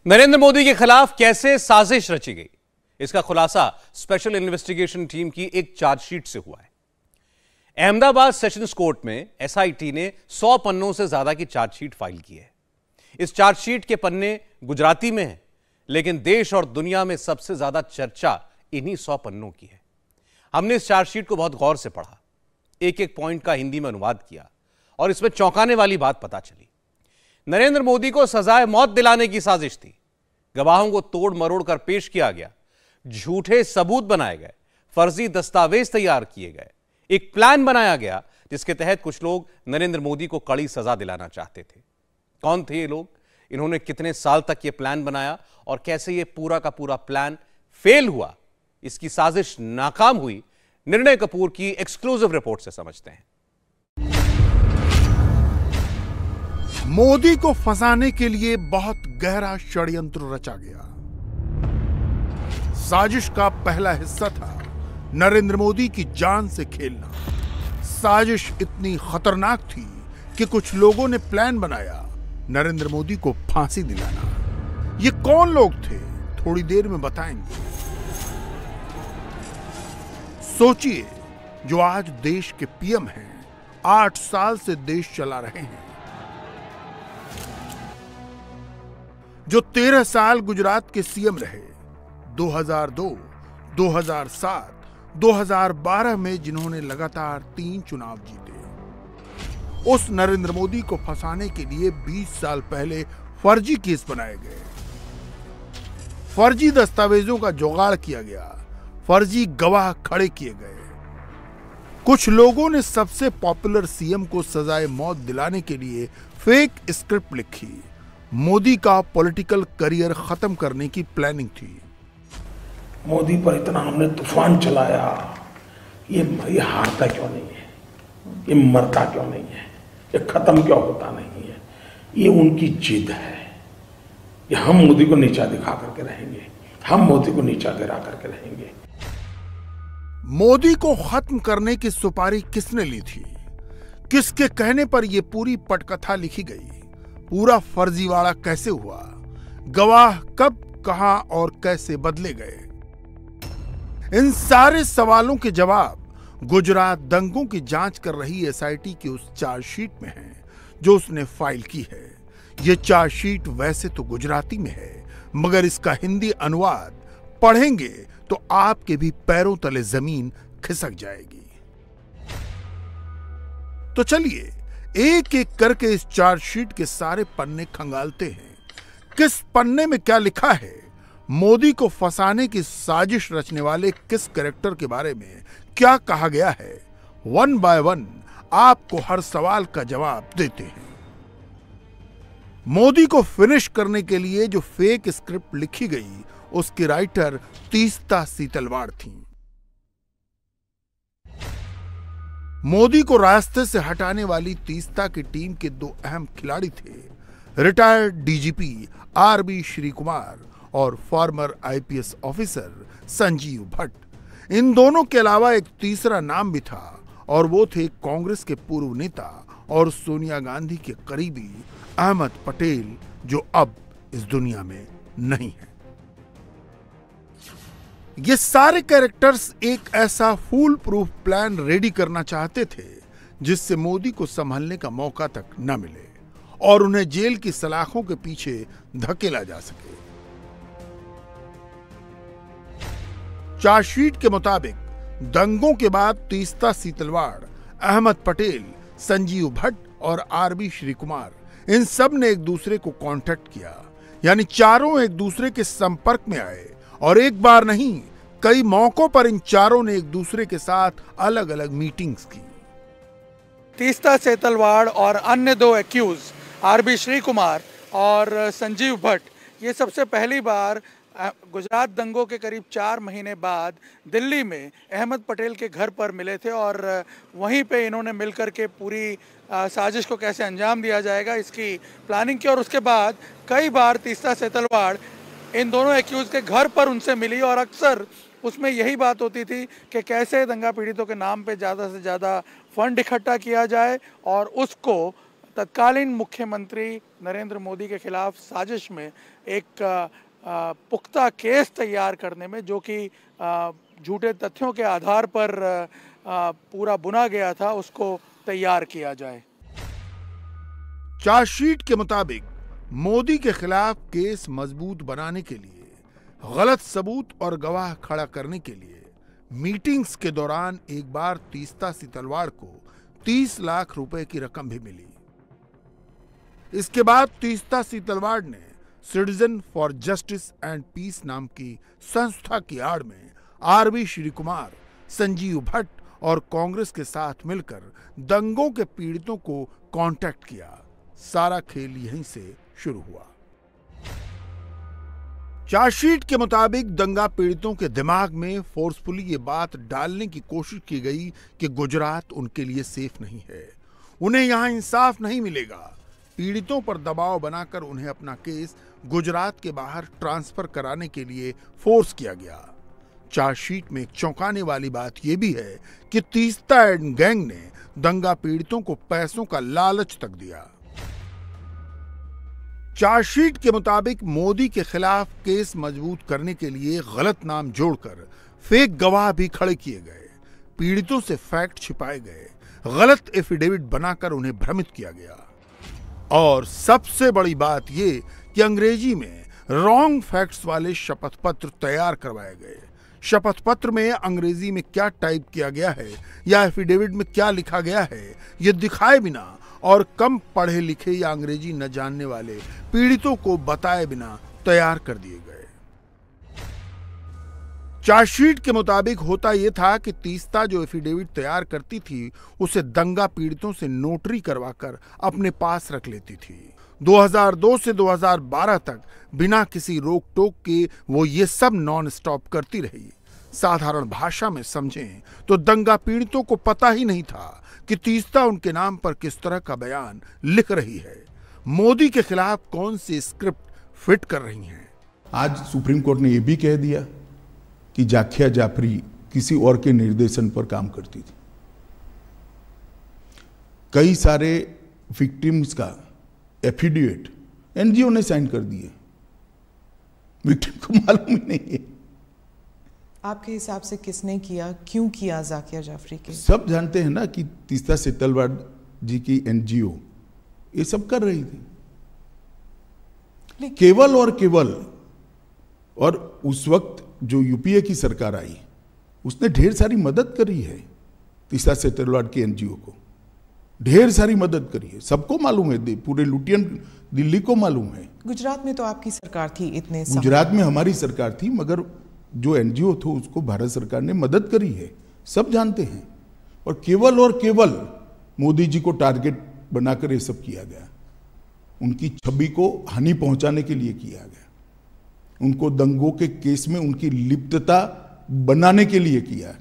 नरेंद्र मोदी के खिलाफ कैसे साजिश रची गई, इसका खुलासा स्पेशल इन्वेस्टिगेशन टीम की एक चार्जशीट से हुआ है। अहमदाबाद सेशंस कोर्ट में एसआईटी ने 100 पन्नों से ज्यादा की चार्जशीट फाइल की है। इस चार्जशीट के पन्ने गुजराती में हैं, लेकिन देश और दुनिया में सबसे ज्यादा चर्चा इन्हीं 100 पन्नों की है। हमने इस चार्जशीट को बहुत गौर से पढ़ा, एक एक पॉइंट का हिंदी में अनुवाद किया और इसमें चौंकाने वाली बात पता चली। नरेंद्र मोदी को सजाए मौत दिलाने की साजिश थी। गवाहों को तोड़ मरोड़ कर पेश किया गया, झूठे सबूत बनाए गए, फर्जी दस्तावेज तैयार किए गए, एक प्लान बनाया गया जिसके तहत कुछ लोग नरेंद्र मोदी को कड़ी सजा दिलाना चाहते थे। कौन थे ये लोग, इन्होंने कितने साल तक ये प्लान बनाया और कैसे ये पूरा का पूरा प्लान फेल हुआ, इसकी साजिश नाकाम हुई, निर्णय कपूर की एक्सक्लूसिव रिपोर्ट से समझते हैं। मोदी को फंसाने के लिए बहुत गहरा षड्यंत्र रचा गया। साजिश का पहला हिस्सा था नरेंद्र मोदी की जान से खेलना। साजिश इतनी खतरनाक थी कि कुछ लोगों ने प्लान बनाया नरेंद्र मोदी को फांसी दिलाना। ये कौन लोग थे, थोड़ी देर में बताएंगे। सोचिए, जो आज देश के पीएम हैं, 8 साल से देश चला रहे हैं, जो 13 साल गुजरात के सीएम रहे, 2002, 2007, 2012 में जिन्होंने लगातार 3 चुनाव जीते, उस नरेंद्र मोदी को फंसाने के लिए 20 साल पहले फर्जी केस बनाए गए, फर्जी दस्तावेजों का जुगाड़ किया गया, फर्जी गवाह खड़े किए गए। कुछ लोगों ने सबसे पॉपुलर सीएम को सजाए मौत दिलाने के लिए फेक स्क्रिप्ट लिखी। मोदी का पॉलिटिकल करियर खत्म करने की प्लानिंग थी। मोदी पर इतना हमने तूफान चलाया, ये हारता क्यों नहीं है, ये मरता क्यों नहीं है, ये खत्म क्यों होता नहीं है, ये उनकी जिद है। ये हम मोदी को नीचा दिखा करके रहेंगे, हम मोदी को नीचा गिरा करके रहेंगे। मोदी को खत्म करने की सुपारी किसने ली थी, किसके कहने पर यह पूरी पटकथा लिखी गई, पूरा फर्जीवाड़ा कैसे हुआ, गवाह कब, कहां और कैसे बदले गए, इन सारे सवालों के जवाब गुजरात दंगों की जांच कर रही एसआईटी की उस चार्जशीट में है जो उसने फाइल की है। यह चार्जशीट वैसे तो गुजराती में है, मगर इसका हिंदी अनुवाद पढ़ेंगे तो आपके भी पैरों तले जमीन खिसक जाएगी। तो चलिए एक एक करके इस चार्जशीट के सारे पन्ने खंगालते हैं। किस पन्ने में क्या लिखा है, मोदी को फंसाने की साजिश रचने वाले किस कैरेक्टर के बारे में क्या कहा गया है, 1 बाय 1 आपको हर सवाल का जवाब देते हैं। मोदी को फिनिश करने के लिए जो फेक स्क्रिप्ट लिखी गई, उसकी राइटर तीस्ता सीतलवाड़ थी। मोदी को रास्ते से हटाने वाली तीस्ता की टीम के 2 अहम खिलाड़ी थे, retired DGP RB Shri Kumar और former IPS officer Sanjiv Bhatt. इन दोनों के अलावा एक तीसरा नाम भी था और वो थे कांग्रेस के पूर्व नेता और सोनिया गांधी के करीबी अहमद पटेल, जो अब इस दुनिया में नहीं है। ये सारे कैरेक्टर्स एक ऐसा फूल प्रूफ प्लान रेडी करना चाहते थे जिससे मोदी को संभलने का मौका तक न मिले और उन्हें जेल की सलाखों के पीछे धकेला जा सके। चार्जशीट के मुताबिक दंगों के बाद तीस्ता सीतलवाड़, अहमद पटेल, संजीव भट्ट और आरबी श्री कुमार, इन सब ने एक दूसरे को कांटेक्ट किया, यानी चारों एक दूसरे के संपर्क में आए और एक बार नहीं, कई मौकों पर इन चारों ने एक दूसरे के साथ अलग अलग मीटिंग्स की। तीस्ता सीतलवाड़ और अन्य 2 एक्यूज आरबी श्री कुमार और संजीव भट्ट, ये सबसे पहली बार गुजरात दंगों के करीब 4 महीने बाद दिल्ली में अहमद पटेल के घर पर मिले थे और वहीं पे इन्होंने मिलकर के पूरी साजिश को कैसे अंजाम दिया जाएगा इसकी प्लानिंग की। और उसके बाद कई बार तीस्ता सीतलवाड़ इन दोनों एक्यूज के घर पर उनसे मिली और अक्सर उसमें यही बात होती थी कि कैसे दंगा पीड़ितों के नाम पे ज़्यादा से ज़्यादा फंड इकट्ठा किया जाए और उसको तत्कालीन मुख्यमंत्री नरेंद्र मोदी के खिलाफ साजिश में एक पुख्ता केस तैयार करने में, जो कि झूठे तथ्यों के आधार पर पूरा बुना गया था, उसको तैयार किया जाए। चार्जशीट के मुताबिक मोदी के खिलाफ केस मजबूत बनाने के लिए, गलत सबूत और गवाह खड़ा करने के लिए मीटिंग्स के दौरान एक बार तीस्ता सीतलवाड़ को 30 लाख रुपए की रकम भी मिली। इसके बाद तीस्ता सीतलवाड़ ने citizen for justice and peace नाम की संस्था की आड़ में आरबी श्री कुमार, संजीव भट्ट और कांग्रेस के साथ मिलकर दंगों के पीड़ितों को कांटेक्ट किया। सारा खेल यहीं से शुरू हुआ। चार्जशीट के मुताबिक दंगा पीड़ितों के दिमाग में फोर्सफुली ये बात डालने की कोशिश की गई कि गुजरात उनके लिए सेफ नहीं है, उन्हें यहां इंसाफ नहीं मिलेगा। पीड़ितों पर दबाव बनाकर उन्हें अपना केस गुजरात के बाहर ट्रांसफर कराने के लिए फोर्स किया गया। चार्जशीट में एक चौंकाने वाली बात यह भी है कि तीस्ता एंड गैंग ने दंगा पीड़ितों को पैसों का लालच तक दिया। चार्जशीट के मुताबिक मोदी के खिलाफ केस मजबूत करने के लिए गलत नाम जोड़कर फेक गवाह भी खड़े किए गए, पीड़ितों से फैक्ट छिपाए गए, गलत एफिडेविट बनाकर उन्हें भ्रमित किया गया। और सबसे बड़ी बात यह कि अंग्रेजी में रॉन्ग फैक्ट्स वाले शपथ पत्र तैयार करवाए गए। शपथ पत्र में अंग्रेजी में क्या टाइप किया गया है या एफिडेविट में क्या लिखा गया है, यह दिखाए बिना और कम पढ़े लिखे या अंग्रेजी न जानने वाले पीड़ितों को बताए बिना तैयार कर दिए गए। चार्जशीट के मुताबिक होता यह था कि तीस्ता जो एफिडेविट तैयार करती थी उसे दंगा पीड़ितों से नोटरी करवाकर अपने पास रख लेती थी। 2002 से 2012 तक बिना किसी रोक टोक के वो ये सब नॉन स्टॉप करती रही। साधारण भाषा में समझें तो दंगा पीड़ितों को पता ही नहीं था कि तीस्ता उनके नाम पर किस तरह का बयान लिख रही है, मोदी के खिलाफ कौन सी स्क्रिप्ट फिट कर रही हैं। आज सुप्रीम कोर्ट ने यह भी कह दिया कि जाखिया जाफरी किसी और के निर्देशन पर काम करती थी। कई सारे विक्टिम्स का एफिडेविट एनजीओ ने साइन कर दिए, विक्टिम को मालूम ही नहीं है। आपके हिसाब से किसने किया, क्यों किया जाकिया जाफरी के? सब जानते हैं ना कि तीस्ता सीतलवाड़ जी की एनजीओ ये सब कर रही थी, केवल और केवल। और उस वक्त जो यूपीए की सरकार आई उसने ढेर सारी मदद करी है तीस्ता सीतलवाड़ की एनजीओ को, ढेर सारी मदद करी है, सबको मालूम है, पूरे लुटियन दिल्ली को मालूम है। गुजरात में तो आपकी सरकार थी, इतने गुजरात में हमारी सरकार थी, मगर जो एनजीओ था उसको भारत सरकार ने मदद करी है, सब जानते हैं। और केवल मोदी जी को टारगेट बनाकर ये सब किया गया, उनकी छवि को हानि पहुंचाने के लिए किया गया, उनको दंगों के केस में उनकी लिप्तता बनाने के लिए किया।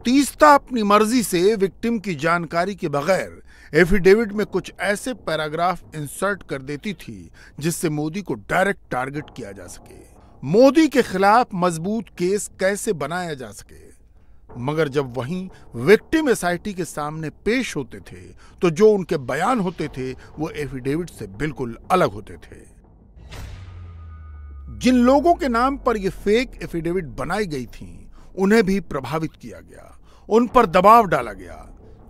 तीस्ता अपनी मर्जी से विक्टिम की जानकारी के बगैर एफिडेविट में कुछ ऐसे पैराग्राफ इंसर्ट कर देती थी जिससे मोदी को डायरेक्ट टारगेट किया जा सके, मोदी के खिलाफ मजबूत केस कैसे बनाया जा सके। मगर जब वहीं विक्टिम एसआईटी के सामने पेश होते थे तो जो उनके बयान होते थे वो एफिडेविट से बिल्कुल अलग होते थे। जिन लोगों के नाम पर ये फेक एफिडेविट बनाई गई थी उन्हें भी प्रभावित किया गया, उन पर दबाव डाला गया।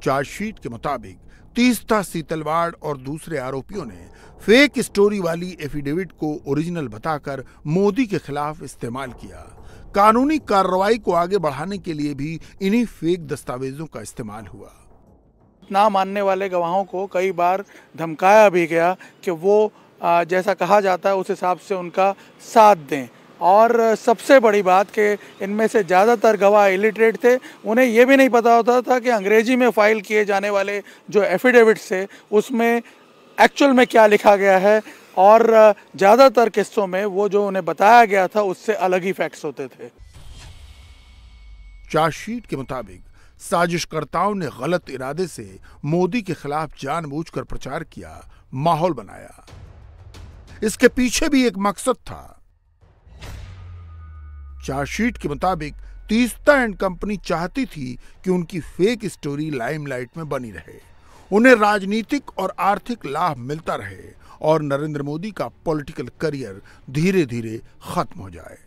चार्जशीट के मुताबिक तीस्ता सीतलवाड़ और दूसरे आरोपियों ने फेक स्टोरी वाली एफिडेविट को ओरिजिनल बताकर मोदी के खिलाफ इस्तेमाल किया। कानूनी कार्रवाई को आगे बढ़ाने के लिए भी इन्हीं फेक दस्तावेजों का इस्तेमाल हुआ। ना मानने वाले गवाहों को कई बार धमकाया भी गया कि वो जैसा कहा जाता है उस हिसाब से उनका साथ दें। और सबसे बड़ी बात कि इनमें से ज़्यादातर गवाह इलिटरेट थे, उन्हें ये भी नहीं पता होता था कि अंग्रेजी में फाइल किए जाने वाले जो एफिडेविट्स थे उसमें एक्चुअल में क्या लिखा गया है, और ज़्यादातर किस्सों में वो जो उन्हें बताया गया था उससे अलग ही फैक्ट्स होते थे। चार्जशीट के मुताबिक साजिशकर्ताओं ने गलत इरादे से मोदी के खिलाफ जानबूझकर प्रचार किया, माहौल बनाया। इसके पीछे भी एक मकसद था। चार्जशीट के मुताबिक तीस्ता एंड कंपनी चाहती थी कि उनकी फेक स्टोरी लाइमलाइट में बनी रहे, उन्हें राजनीतिक और आर्थिक लाभ मिलता रहे और नरेंद्र मोदी का पॉलिटिकल करियर धीरे धीरे खत्म हो जाए।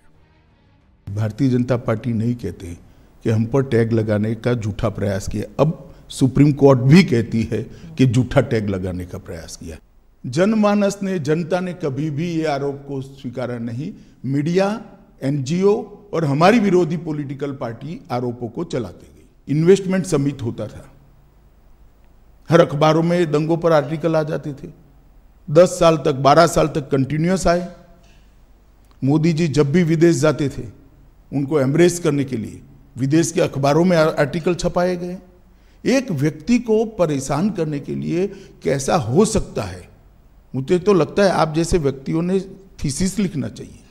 भारतीय जनता पार्टी नहीं कहते कि हम पर टैग लगाने का झूठा प्रयास किया, अब सुप्रीम कोर्ट भी कहती है कि झूठा टैग लगाने का प्रयास किया। जनमानस ने, जनता ने कभी भी ये आरोप को स्वीकारा नहीं। मीडिया, एनजीओ और हमारी विरोधी पॉलिटिकल पार्टी आरोपों को चलाते गई। इन्वेस्टमेंट समिट होता था, हर अखबारों में दंगों पर आर्टिकल आ जाते थे। 10 साल तक, 12 साल तक कंटिन्यूअस आए। मोदी जी जब भी विदेश जाते थे, उनको एम्ब्रेस करने के लिए विदेश के अखबारों में आर्टिकल छपाए गए। एक व्यक्ति को परेशान करने के लिए कैसा हो सकता है? मुझे तो लगता है आप जैसे व्यक्तियों ने थीसिस लिखना चाहिए।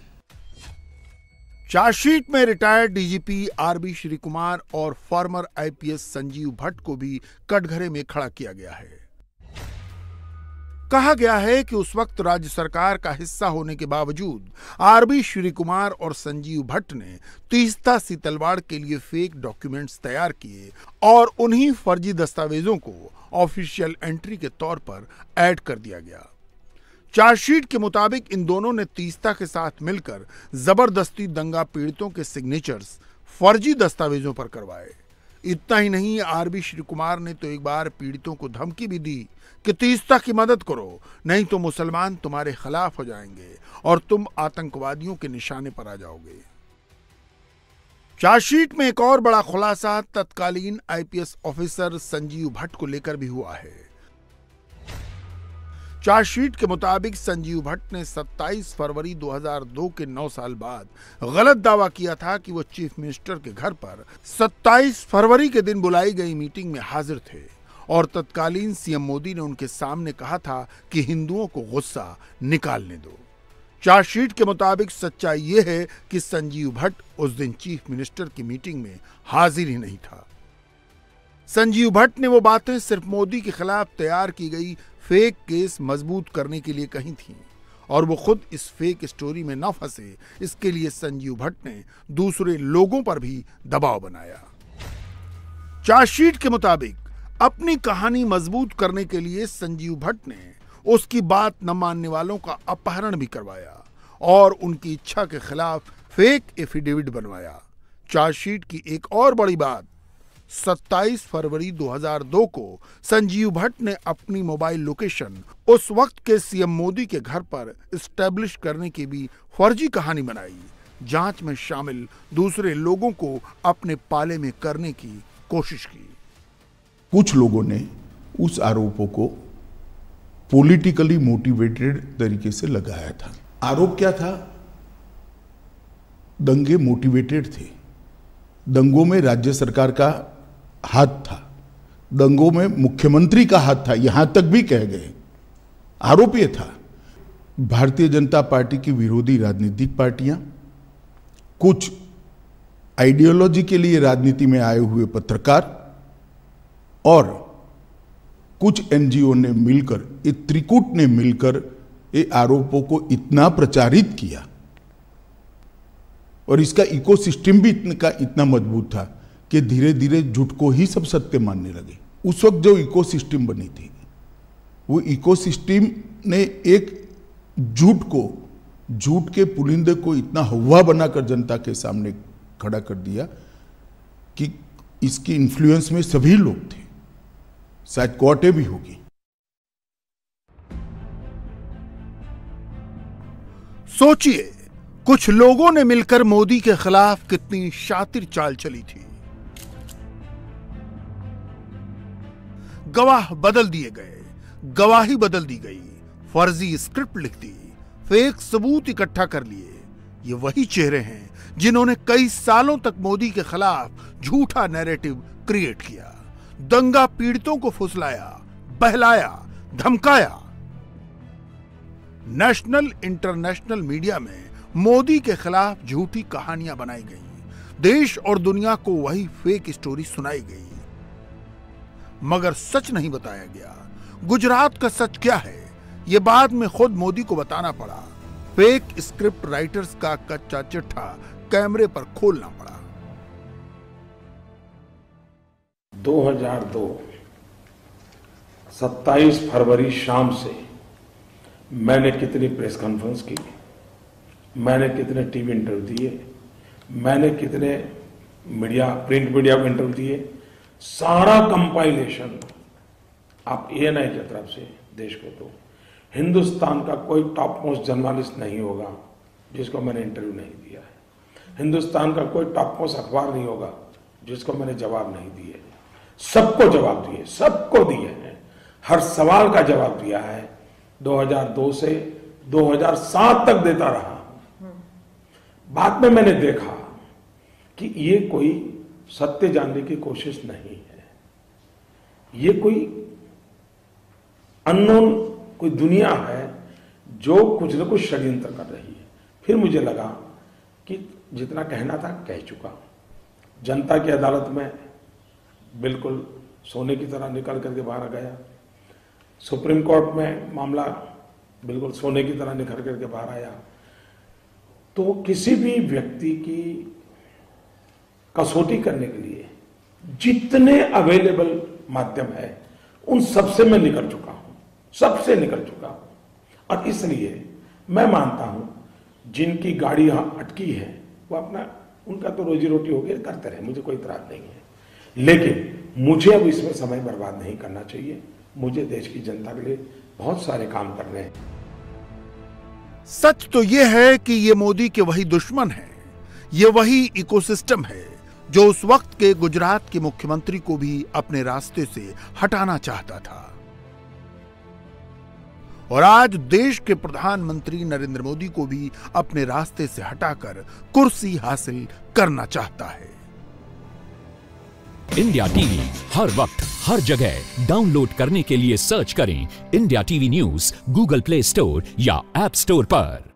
चार्जशीट में retired DGP RB Shri Kumar और फॉर्मर आईपीएस संजीव भट्ट को भी कटघरे में खड़ा किया गया है। कहा गया है कि उस वक्त राज्य सरकार का हिस्सा होने के बावजूद आरबी श्री कुमार और संजीव भट्ट ने तीस्ता सीतलवाड़ के लिए फेक डॉक्यूमेंट्स तैयार किए और उन्हीं फर्जी दस्तावेजों को ऑफिशियल एंट्री के तौर पर ऐड कर दिया गया। चार्जशीट के मुताबिक इन दोनों ने तीस्ता के साथ मिलकर जबरदस्ती दंगा पीड़ितों के सिग्नेचर्स फर्जी दस्तावेजों पर करवाए। इतना ही नहीं, आरबी श्री कुमार ने तो एक बार पीड़ितों को धमकी भी दी कि तीस्ता की मदद करो, नहीं तो मुसलमान तुम्हारे खिलाफ हो जाएंगे और तुम आतंकवादियों के निशाने पर आ जाओगे। चार्जशीट में एक और बड़ा खुलासा तत्कालीन आईपीएस ऑफिसर संजीव भट्ट को लेकर भी हुआ है। चार्जशीट के मुताबिक संजीव भट्ट ने 27 फरवरी 2002 के 9 साल बाद गलत दावा किया था कि वो चीफ मिनिस्टर के घर पर 27 फरवरी के दिन बुलाई गई मीटिंग में हाजिर थे और तत्कालीन सीएम मोदी ने उनके सामने कहा था कि हिंदुओं को गुस्सा निकालने दो। चार्जशीट के मुताबिक सच्चाई यह है कि संजीव भट्ट उस दिन चीफ मिनिस्टर की मीटिंग में हाजिर ही नहीं था। संजीव भट्ट ने वो बातें सिर्फ मोदी के खिलाफ तैयार की गई फेक केस मजबूत करने के लिए कही थी और वो खुद इस फेक स्टोरी में न फंसे, इसके लिए संजीव भट्ट ने दूसरे लोगों पर भी दबाव बनाया। चार्जशीट के मुताबिक अपनी कहानी मजबूत करने के लिए संजीव भट्ट ने उसकी बात न मानने वालों का अपहरण भी करवाया और उनकी इच्छा के खिलाफ फेक एफिडेविट बनवाया। चार्जशीट की एक और बड़ी बात, 27 फरवरी 2002 को संजीव भट्ट ने अपनी मोबाइल लोकेशन उस वक्त के सीएम मोदी के घर पर एस्टैब्लिश करने की भी फर्जी कहानी बनाई। जांच में शामिल दूसरे लोगों को अपने पाले में करने की कोशिश की। कुछ लोगों ने उस आरोपों को पॉलिटिकली मोटिवेटेड तरीके से लगाया था। आरोप क्या था? दंगे मोटिवेटेड थे, दंगों में राज्य सरकार का हाथ था, दंगों में मुख्यमंत्री का हाथ था, यहां तक भी कह गए। आरोप यह था भारतीय जनता पार्टी की विरोधी राजनीतिक पार्टियां, कुछ आइडियोलॉजी के लिए राजनीति में आए हुए पत्रकार और कुछ एनजीओ ने मिलकर, ये त्रिकूट ने मिलकर ये आरोपों को इतना प्रचारित किया और इसका इकोसिस्टम भी इतना मजबूत था कि धीरे धीरे झूठ को ही सब सत्य मानने लगे। उस वक्त जो इकोसिस्टम बनी थी, वो इकोसिस्टम ने एक झूठ के पुलिंदे को इतना हवा बनाकर जनता के सामने खड़ा कर दिया कि इसकी इन्फ्लुएंस में सभी लोग थे, शायद कोर्टें भी होगी। सोचिए, कुछ लोगों ने मिलकर मोदी के खिलाफ कितनी शातिर चाल चली थी। गवाह बदल दिए गए, गवाही बदल दी गई, फर्जी स्क्रिप्ट लिख दी, फेक सबूत इकट्ठा कर लिए। ये वही चेहरे हैं जिन्होंने कई सालों तक मोदी के खिलाफ झूठा नैरेटिव क्रिएट किया, दंगा पीड़ितों को फुसलाया, बहलाया, धमकाया। नेशनल इंटरनेशनल मीडिया में मोदी के खिलाफ झूठी कहानियां बनाई गई, देश और दुनिया को वही फेक स्टोरी सुनाई गई, मगर सच नहीं बताया गया। गुजरात का सच क्या है, यह बाद में खुद मोदी को बताना पड़ा। फेक स्क्रिप्ट राइटर्स का कच्चा चिट्ठा कैमरे पर खोलना पड़ा। 2002 27 फरवरी शाम से मैंने कितनी प्रेस कॉन्फ्रेंस की, मैंने कितने टीवी इंटरव्यू दिए, मैंने कितने मीडिया, प्रिंट मीडिया को इंटरव्यू दिए, सारा कंपाइलेशन आप ANI की तरफ से देश को दो। हिंदुस्तान का कोई टॉप मोस्ट जर्नलिस्ट नहीं होगा जिसको मैंने इंटरव्यू नहीं दिया है। हिंदुस्तान का कोई टॉप मोस्ट अखबार नहीं होगा जिसको मैंने जवाब नहीं दिए। सबको जवाब दिए, सबको दिए हैं, हर सवाल का जवाब दिया है। 2002 से 2007 तक देता रहा। बाद में मैंने देखा कि ये कोई सत्य जानने की कोशिश नहीं है, ये कोई अननोन कोई दुनिया है जो कुछ न कुछ षड्यंत्र कर रही है। फिर मुझे लगा कि जितना कहना था कह चुका। जनता की अदालत में बिल्कुल सोने की तरह निकल करके बाहर आ गया। सुप्रीम कोर्ट में मामला बिल्कुल सोने की तरह निकल करके बाहर आया। तो किसी भी व्यक्ति की कसौटी करने के लिए जितने अवेलेबल माध्यम है उन सबसे मैं निकल चुका हूं, सबसे निकल चुका हूं। और इसलिए मैं मानता हूं जिनकी गाड़ी यहां अटकी है वो अपना, उनका तो रोजी रोटी हो गई, करते रहे, मुझे कोई इतराज नहीं है। लेकिन मुझे अब इसमें समय बर्बाद नहीं करना चाहिए। मुझे देश की जनता के लिए बहुत सारे काम करने हैं। सच तो यह है कि ये मोदी के वही दुश्मन है, ये वही इकोसिस्टम है जो उस वक्त के गुजरात के मुख्यमंत्री को भी अपने रास्ते से हटाना चाहता था। और आज देश के प्रधानमंत्री नरेंद्र मोदी को भी अपने रास्ते से हटाकर कुर्सी हासिल करना चाहता है। इंडिया टीवी हर वक्त हर जगह डाउनलोड करने के लिए सर्च करें India TV news Google play store या ऐप स्टोर पर।